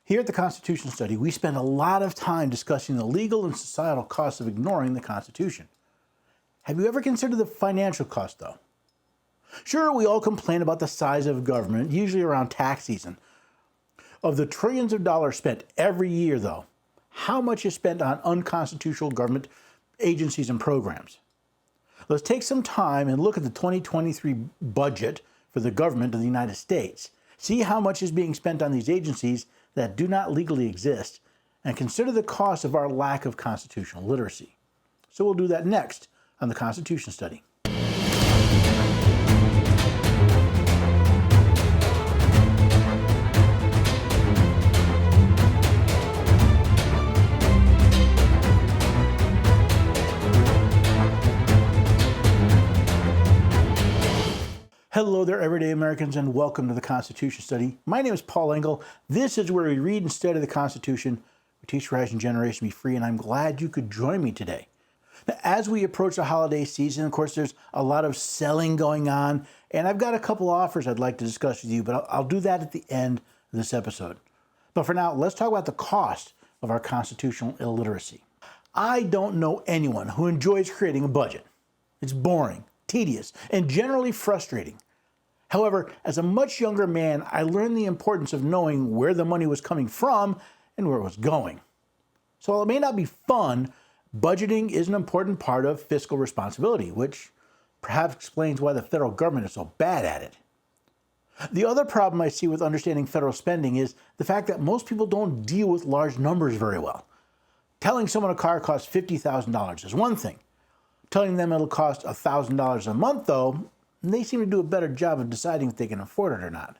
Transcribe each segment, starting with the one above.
Here at the Constitution Study, we spend a lot of time discussing the legal and societal costs of ignoring the Constitution. Have you ever considered the financial cost, though? Sure, we all complain about the size of government, usually around tax season. Of the trillions of dollars spent every year, though, how much is spent on unconstitutional government agencies and programs? Let's take some time and look at the 2023 budget for the government of the United States. See how much is being spent on these agencies that do not legally exist, and consider the cost of our lack of constitutional literacy. So we'll do that next on the Constitution Study. Hello there, everyday Americans, and welcome to the Constitution Study. My name is Paul Engel. This is where we read and study the Constitution. We teach rise and generation to be free, and I'm glad you could join me today. Now, as we approach the holiday season, of course, there's a lot of selling going on, and I've got a couple offers I'd like to discuss with you, but I'll do that at the end of this episode. But for now, let's talk about the cost of our constitutional illiteracy. I don't know anyone who enjoys creating a budget. It's boring, tedious, and generally frustrating. However, as a much younger man, I learned the importance of knowing where the money was coming from and where it was going. So while it may not be fun, budgeting is an important part of fiscal responsibility, which perhaps explains why the federal government is so bad at it. The other problem I see with understanding federal spending is the fact that most people don't deal with large numbers very well. Telling someone a car costs $50,000 is one thing. Telling them it'll cost $1,000 a month, though, they seem to do a better job of deciding if they can afford it or not.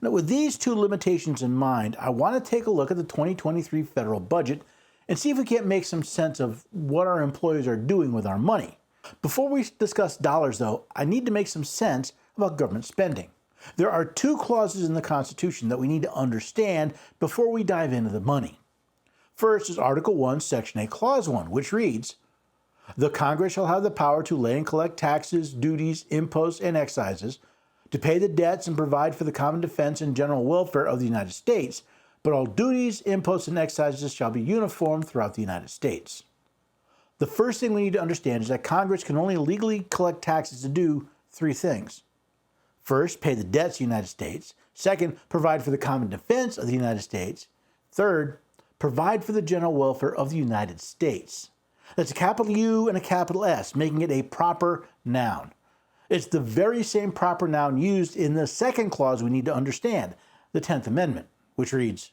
Now, with these two limitations in mind, I want to take a look at the 2023 federal budget and see if we can't make some sense of what our employees are doing with our money. Before we discuss dollars, though, I need to make some sense about government spending. There are two clauses in the Constitution that we need to understand before we dive into the money. First is Article 1, Section 8, Clause 1, which reads, "The Congress shall have the power to lay and collect taxes, duties, imposts, and excises, to pay the debts and provide for the common defense and general welfare of the United States, but all duties, imposts, and excises shall be uniform throughout the United States." The first thing we need to understand is that Congress can only legally collect taxes to do three things. First, pay the debts of the United States. Second, provide for the common defense of the United States. Third, provide for the general welfare of the United States. That's a capital U and a capital S, making it a proper noun. It's the very same proper noun used in the second clause we need to understand, the 10th Amendment, which reads,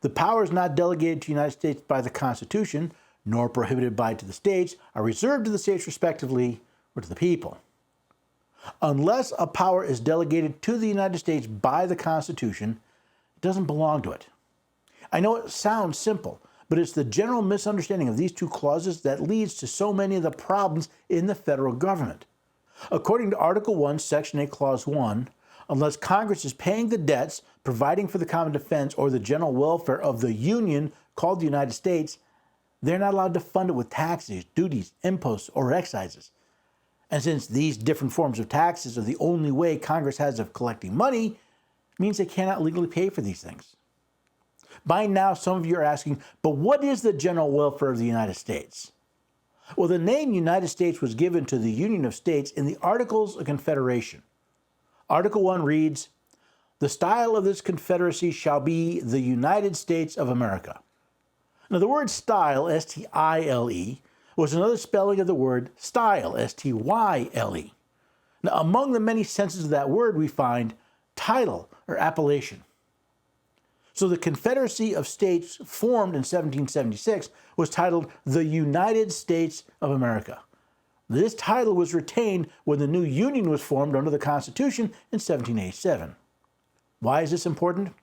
"The powers not delegated to the United States by the Constitution, nor prohibited by it to the states, are reserved to the states respectively, or to the people." Unless a power is delegated to the United States by the Constitution, it doesn't belong to it. I know it sounds simple, but it's the general misunderstanding of these two clauses that leads to so many of the problems in the federal government. According to Article 1, Section 8, Clause 1, unless Congress is paying the debts, providing for the common defense, or the general welfare of the Union called the United States, they're not allowed to fund it with taxes, duties, imposts, or excises. And since these different forms of taxes are the only way Congress has of collecting money, it means they cannot legally pay for these things. By now, some of you are asking, but what is the general welfare of the United States? Well, the name United States was given to the Union of States in the Articles of Confederation. Article 1 reads, "The style of this confederacy shall be the United States of America." Now, the word style, S-T-I-L-E, was another spelling of the word style, S-T-Y-L-E. Now, among the many senses of that word, we find title or appellation. So the Confederacy of States, formed in 1776, was titled the United States of America. This title was retained when the new Union was formed under the Constitution in 1787. Why is this important?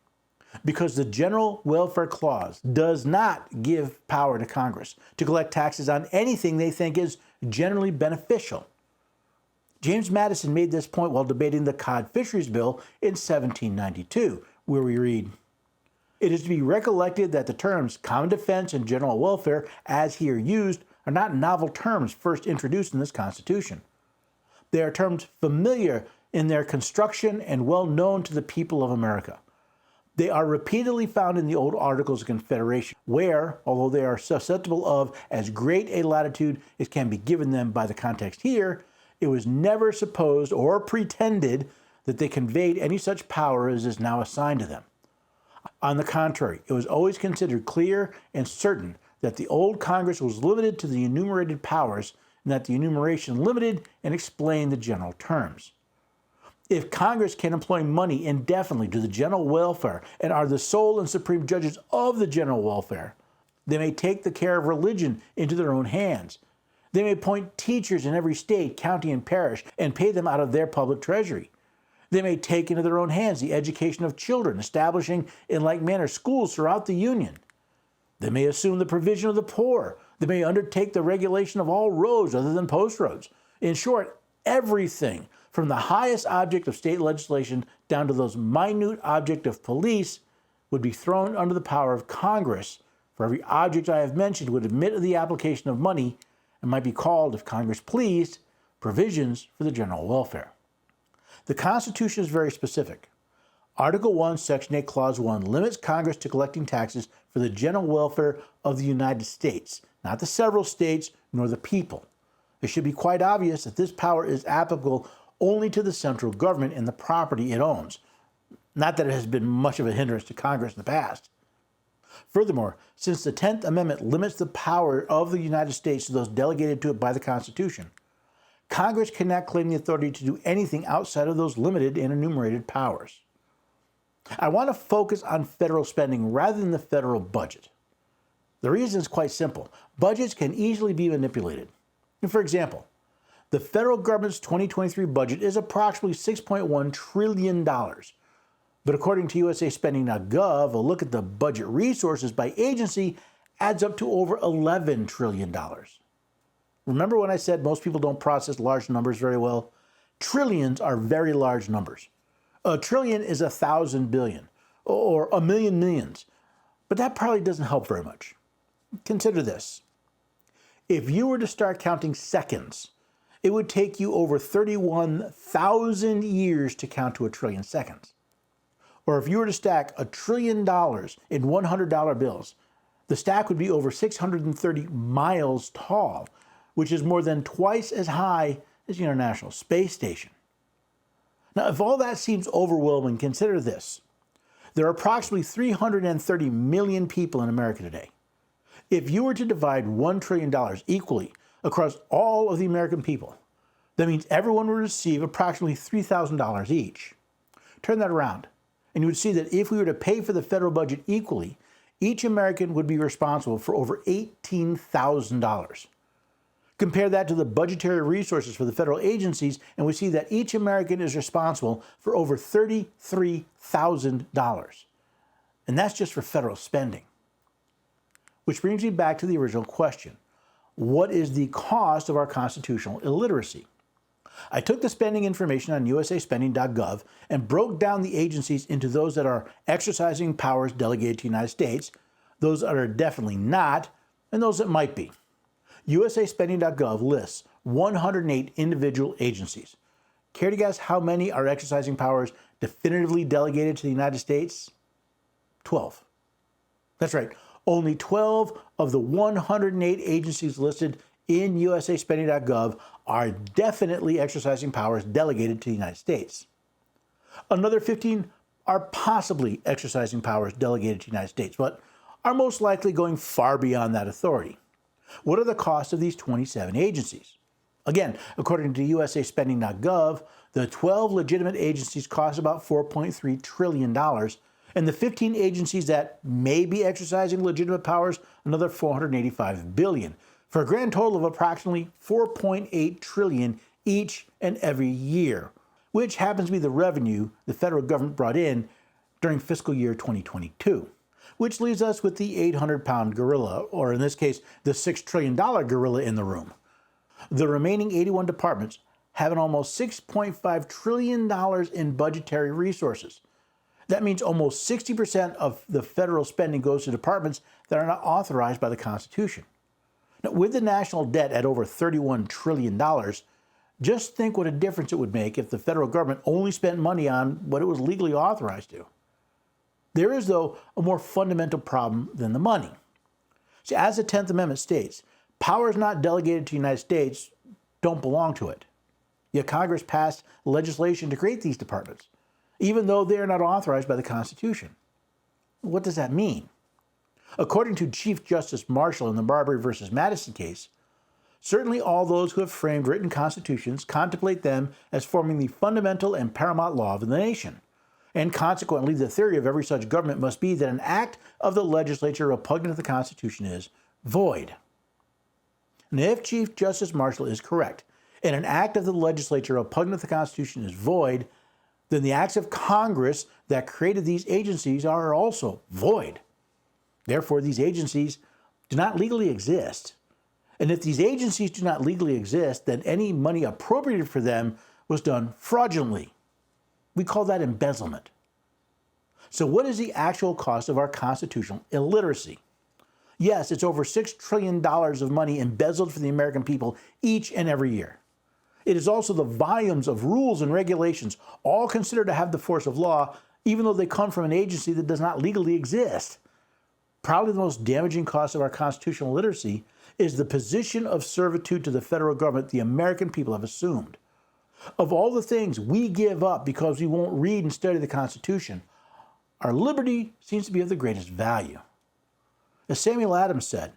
Because the General Welfare Clause does not give power to Congress to collect taxes on anything they think is generally beneficial. James Madison made this point while debating the Cod Fisheries Bill in 1792, where we read, "It is to be recollected that the terms common defense and general welfare, as here used, are not novel terms first introduced in this Constitution. They are terms familiar in their construction and well known to the people of America. They are repeatedly found in the old Articles of Confederation, where, although they are susceptible of as great a latitude as can be given them by the context here, it was never supposed or pretended that they conveyed any such power as is now assigned to them. On the contrary, it was always considered clear and certain that the old Congress was limited to the enumerated powers, and that the enumeration limited and explained the general terms. If Congress can employ money indefinitely to the general welfare and are the sole and supreme judges of the general welfare, they may take the care of religion into their own hands. They may appoint teachers in every state, county, and parish and pay them out of their public treasury. They may take into their own hands the education of children, establishing in like manner schools throughout the Union. They may assume the provision of the poor. They may undertake the regulation of all roads other than post roads. In short, everything from the highest object of state legislation down to those minute object of police would be thrown under the power of Congress. For every object I have mentioned would admit of the application of money and might be called, if Congress pleased, provisions for the general welfare. The Constitution is very specific. Article 1, Section 8, Clause 1 limits Congress to collecting taxes for the general welfare of the United States, not the several states nor the people. It should be quite obvious that this power is applicable only to the central government and the property it owns. Not that it has been much of a hindrance to Congress in the past. Furthermore, since the 10th Amendment limits the power of the United States to those delegated to it by the Constitution, Congress cannot claim the authority to do anything outside of those limited and enumerated powers. I want to focus on federal spending rather than the federal budget. The reason is quite simple. Budgets can easily be manipulated. For example, the federal government's 2023 budget is approximately $6.1 trillion. But according to USAspending.gov, a look at the budget resources by agency adds up to over $11 trillion. Remember when I said most people don't process large numbers very well? Trillions are very large numbers. A trillion is 1,000 billion, or a million millions. But that probably doesn't help very much. Consider this. If you were to start counting seconds, it would take you over 31,000 years to count to a trillion seconds. Or if you were to stack $1 trillion in $100 bills, the stack would be over 630 miles tall, which is more than twice as high as the International Space Station. Now, if all that seems overwhelming, consider this. There are approximately 330 million people in America today. If you were to divide $1 trillion equally across all of the American people, that means everyone would receive approximately $3,000 each. Turn that around, and you would see that if we were to pay for the federal budget equally, each American would be responsible for over $18,000. Compare that to the budgetary resources for the federal agencies, and we see that each American is responsible for over $33,000. And that's just for federal spending. Which brings me back to the original question. What is the cost of our constitutional illiteracy? I took the spending information on USAspending.gov and broke down the agencies into those that are exercising powers delegated to the United States, those that are definitely not, and those that might be. USAspending.gov lists 108 individual agencies. Care to guess how many are exercising powers definitively delegated to the United States? 12. That's right. Only 12 of the 108 agencies listed in USAspending.gov are definitely exercising powers delegated to the United States. Another 15 are possibly exercising powers delegated to the United States, but are most likely going far beyond that authority. What are the costs of these 27 agencies? Again, according to USAspending.gov, the 12 legitimate agencies cost about $4.3 trillion, and the 15 agencies that may be exercising legitimate powers, another $485 billion, for a grand total of approximately $4.8 trillion each and every year, which happens to be the revenue the federal government brought in during fiscal year 2022. Which leaves us with the 800-pound gorilla, or in this case, the $6 trillion gorilla in the room. The remaining 81 departments have an almost $6.5 trillion in budgetary resources. That means almost 60% of the federal spending goes to departments that are not authorized by the Constitution. Now, with the national debt at over $31 trillion, just think what a difference it would make if the federal government only spent money on what it was legally authorized to. There is, though, a more fundamental problem than the money. See, as the 10th Amendment states, powers not delegated to the United States don't belong to it. Yet Congress passed legislation to create these departments, even though they are not authorized by the Constitution. What does that mean? According to Chief Justice Marshall in the Marbury versus Madison case, certainly all those who have framed written constitutions contemplate them as forming the fundamental and paramount law of the nation. And consequently, the theory of every such government must be that an act of the legislature repugnant to the Constitution is void. And if Chief Justice Marshall is correct, and an act of the legislature repugnant to the Constitution is void, then the acts of Congress that created these agencies are also void. Therefore, these agencies do not legally exist. And if these agencies do not legally exist, then any money appropriated for them was done fraudulently. We call that embezzlement. So what is the actual cost of our constitutional illiteracy? Yes, it's over $6 trillion of money embezzled from the American people each and every year. It is also the volumes of rules and regulations, all considered to have the force of law, even though they come from an agency that does not legally exist. Probably the most damaging cost of our constitutional literacy is the position of servitude to the federal government the American people have assumed. Of all the things we give up because we won't read and study the Constitution, our liberty seems to be of the greatest value. As Samuel Adams said,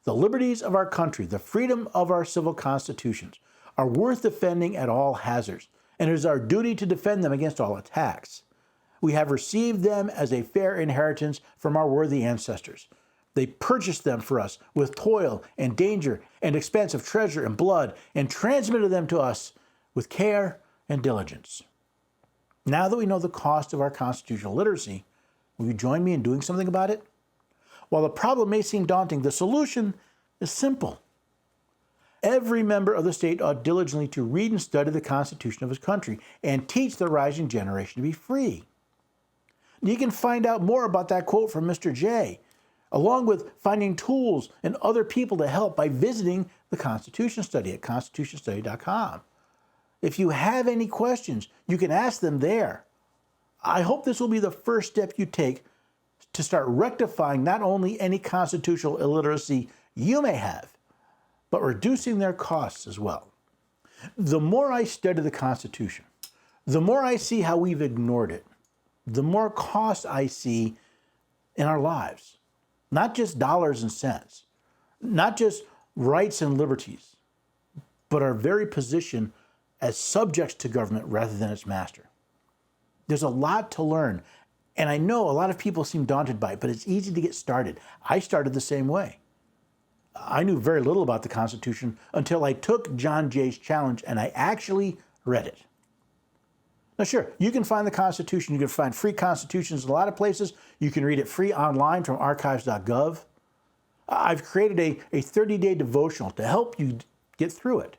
the liberties of our country, the freedom of our civil constitutions, are worth defending at all hazards, and it is our duty to defend them against all attacks. We have received them as a fair inheritance from our worthy ancestors. They purchased them for us with toil and danger and expense of treasure and blood, and transmitted them to us with care and diligence. Now that we know the cost of our constitutional literacy, will you join me in doing something about it? While the problem may seem daunting, the solution is simple. Every member of the state ought diligently to read and study the Constitution of his country and teach the rising generation to be free. You can find out more about that quote from Mr. J, along with finding tools and other people to help by visiting the Constitution Study at constitutionstudy.com. If you have any questions, you can ask them there. I hope this will be the first step you take to start rectifying not only any constitutional illiteracy you may have, but reducing their costs as well. The more I study the Constitution, the more I see how we've ignored it, the more cost I see in our lives. Not just dollars and cents, not just rights and liberties, but our very position as subjects to government rather than its master. There's a lot to learn, and I know a lot of people seem daunted by it, but it's easy to get started. I started the same way. I knew very little about the Constitution until I took John Jay's challenge and I actually read it. Now, sure, you can find the Constitution. You can find free constitutions in a lot of places. You can read it free online from archives.gov. I've created a 30-day devotional to help you get through it.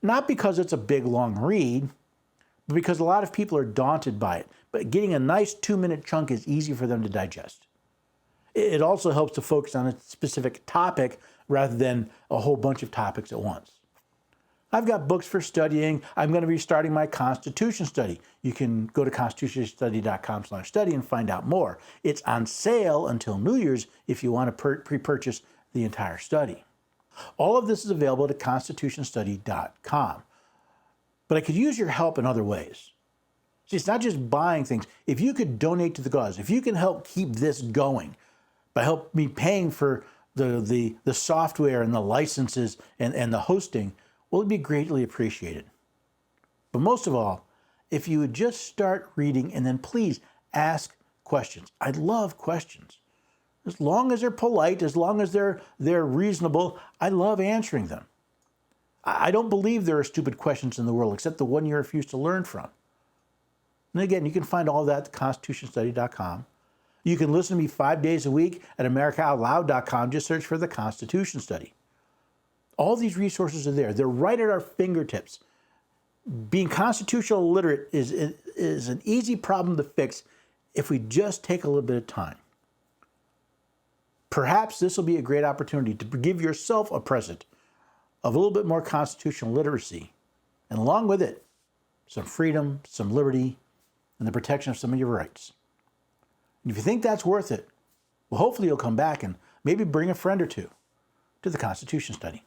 Not because it's a big, long read, but because a lot of people are daunted by it. But getting a nice 2-minute chunk is easy for them to digest. It also helps to focus on a specific topic rather than a whole bunch of topics at once. I've got books for studying. I'm going to be starting my Constitution study. You can go to constitutionstudy.com/study and find out more. It's on sale until New Year's if you want to pre-purchase the entire study. All of this is available at constitutionstudy.com. But I could use your help in other ways. See, it's not just buying things. If you could donate to the cause, if you can help keep this going by help me paying for the software and the licenses and the hosting, well, it'd be greatly appreciated. But most of all, if you would just start reading and then please ask questions. I love questions. As long as they're polite, as long as they're reasonable, I love answering them. I don't believe there are stupid questions in the world except the one you refuse to learn from. And again, you can find all that at constitutionstudy.com. You can listen to me 5 days a week at americaoutloud.com. Just search for the Constitution Study. All these resources are there. They're right at our fingertips. Being constitutional literate is an easy problem to fix if we just take a little bit of time. Perhaps this will be a great opportunity to give yourself a present of a little bit more constitutional literacy, and along with it, some freedom, some liberty, and the protection of some of your rights. And if you think that's worth it, well, hopefully you'll come back and maybe bring a friend or two to the Constitution study.